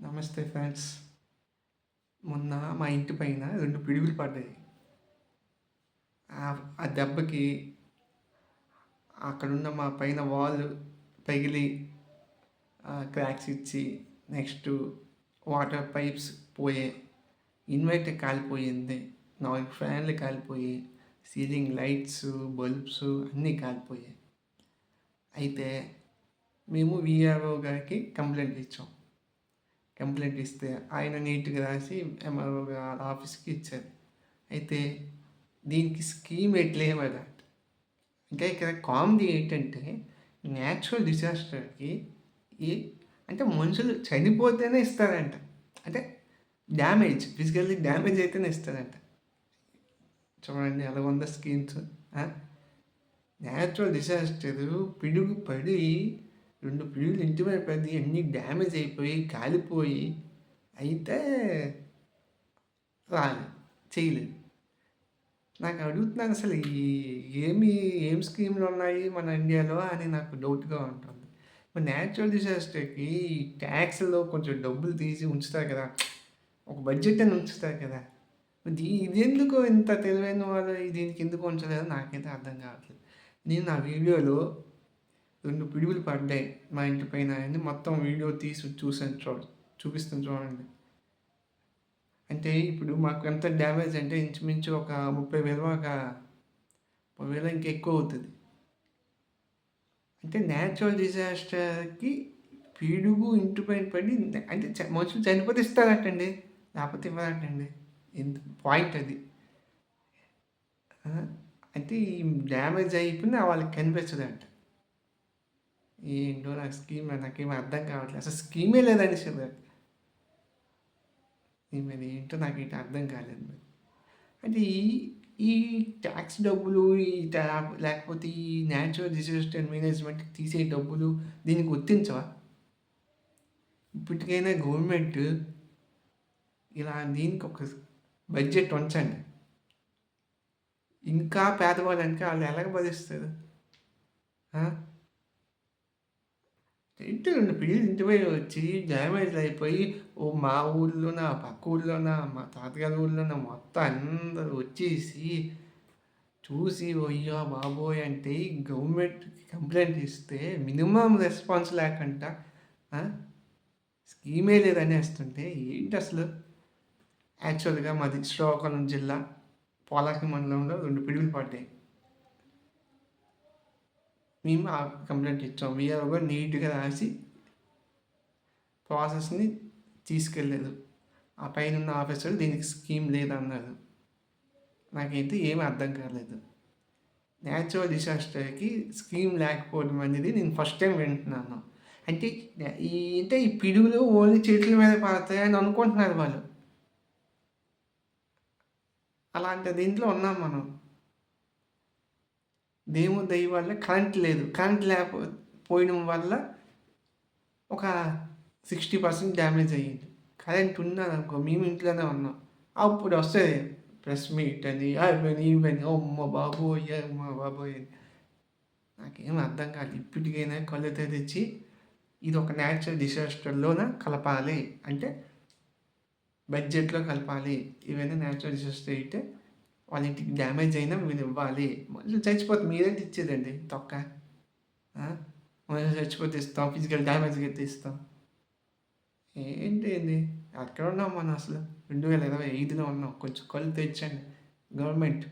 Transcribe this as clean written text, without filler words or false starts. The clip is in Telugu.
నమస్తే ఫ్రెండ్స్. మొన్న మా ఇంటి పైన 2 పిడుగులు పడ్డాయి. ఆ దెబ్బకి అక్కడున్న మా పైన వాల్ పగిలి క్రాక్స్ ఇచ్చి నెక్స్ట్ వాటర్ పైప్స్ పోయాయి. ఇన్వర్టర్ కాలిపోయింది. 4 ఫ్యాన్లు కాలిపోయాయి. సీలింగ్ లైట్స్, బల్బ్స్ అన్నీ కాలిపోయాయి. అయితే మేము వీఆర్ఓ గారికి కంప్లెయింట్ ఇచ్చాం. కంప్లైంట్ ఇస్తే ఆయన నీట్‌గా రాసి ఎంఆర్ఓ గారి ఆఫీస్‌కి ఇచ్చారు. అయితే దీనికి స్కీమ్ ఎట్లేమట. అంటే ఇక్కడ కామెడీ ఏంటంటే నేచురల్ డిజాస్టర్‌కి ఈ అంటే మనుషులు చనిపోతేనే ఇస్తారంట. అంటే ఫిజికల్లీ డ్యామేజ్ అయితేనే ఇస్తారంట. చూడండి ఎలాగుందో స్కీమ్స్. నేచురల్ డిజాస్టరు పిడుగు పడి 2 పిడుగులు ఇంటి మీద పడి అన్నీ డ్యామేజ్ అయిపోయి, కాలిపోయి అయితే రాలేదు. చేయలేదు. నాకు అడుగుతున్నాను అసలు ఏం స్కీమ్‌లున్నాయి మన ఇండియాలో అని నాకు డౌట్‌గా ఉంటుంది. మరి నేచురల్ డిజాస్టర్‌కి ట్యాక్స్‌లో కొంచెం డబ్బులు తీసి ఉంచుతారు కదా! ఒక బడ్జెట్ అని ఉంచుతారు కదా! ఇదెందుకు ఇంత తెలివైన వాళ్ళు దీనికి ఎందుకు ఉంచలేదో నాకైతే అర్థం కావట్లేదు. నేను నా వీడియోలో 2 పిడుగులు పడ్డాయి మా ఇంటి పైన అని మొత్తం వీడియో తీసి చూసాను చూపిస్తాను చూడండి. అంటే ఇప్పుడు మాకు ఎంత డ్యామేజ్ అంటే ఇంచుమించు ఒక 30,000 దాకా 30,000 ఇంకా ఎక్కువ అవుతది. అంటే నేచురల్ డిజాస్టర్‌కి పిడుగు ఇంటి పైన పడి అంటే మనుషులు చనిపోతే ఇస్తారటండి. లేకపోతే ఇవ్వరటండి. పాయింట్ అది. అంటే ఈ డ్యామేజ్ అయిపోయింది వాళ్ళకి కనిపించదంట. ఏంటో నాకేమి అర్థం కావట్లేదు. అసలు స్కీమే లేదనేసారు. మరి ఏంటో నాకైతే అర్థం కాలేదు మరి. అంటే ఈ ట్యాక్స్ డబ్బులు లేకపోతే ఈ న్యాచురల్ డిజాస్టర్ మేనేజ్మెంట్‌కి తీసే డబ్బులు దీనికి వర్తించవా? ఇప్పటికైనా గవర్నమెంట్ ఇలా దీనికి ఒక బడ్జెట్ ఉంచండి. ఇంకా పేదవాళ్ళంటే వాళ్ళు ఎలాగ భరిస్తారు? ఏంటి 2 పిల్లలు ఇంటిపై వచ్చి డ్యామేజ్‌లు అయిపోయి మా ఊర్లోన, పక్క ఊర్లోన, మా తాతగారి ఊర్లోన మొత్తం అందరూ వచ్చేసి చూసి అయ్యా బాబోయ్! అంటే గవర్నమెంట్‌కి కంప్లెయింట్ ఇస్తే మినిమమ్ రెస్పాన్స్ లేకుండా స్కీమే లేదనేస్తుంటే ఏంటసలు? యాక్చువల్‌గా మాది శ్రీకాకుళం జిల్లా పోలాకి మండలంలో 2 పిడుగులు పడ్డాయి. మేము కంప్లెయింట్ ఇచ్చాం. వీఆర్ఓ గారు నీట్‌గా రాసి ప్రాసెస్‌ని తీసుకెళ్ళలేదు. ఆ పైనున్న ఆఫీసర్ దీనికి స్కీమ్ లేదన్నారు. నాకైతే ఏమి అర్థం కాలేదు. నేచురల్ డిజాస్టర్‌కి స్కీమ్ లేకపోవడం అనేది నేను ఫస్ట్ టైం వింటున్నాను. అంటే ఈ పిడుగులు ఓన్లీ చెట్ల మీద పడతాయని అనుకుంటున్నారు వాళ్ళు. అలాంటి దీంట్లో ఉన్నాం మనం. దేవుని దయ వల్ల కరెంట్ లేదు. కరెంట్ పోయడం వల్ల ఒక 60% డ్యామేజ్ అయ్యింది. కరెంట్ ఉన్నదనుకో మేము ఇంట్లోనే ఉన్నాం. అప్పుడు వస్తది ప్రెస్ మీట్ అని, అవని, ఇవని. అమ్మ బాబోయ్! అమ్మ బాబోయ్! నాకేం అర్థం కాదు. ఇప్పటికైనా కళ్ళు తెరిచి ఇది ఒక నేచురల్ డిజాస్టర్‌లోన కలపాలి. అంటే బడ్జెట్‌లో కలపాలి. ఇవన్నీ నేచురల్ డిజాస్టర్ అయితే వాళ్ళ ఇంటికి డ్యామేజ్ అయినా మీరు ఇవ్వాలి. మనుషులు చచ్చిపోతే మీరేంటి ఇచ్చేదండి తొక్క? మనుషులు చచ్చిపోతే ఇస్తాం. ఫిజికల్ డ్యామేజ్‌కి అయితే ఇస్తాం. ఏంటి ఇది? ఎక్కడున్నాం మనం అసలు? 2025లో ఉన్నాం. కొంచెం కళ్ళు తెరచండి గవర్నమెంట్.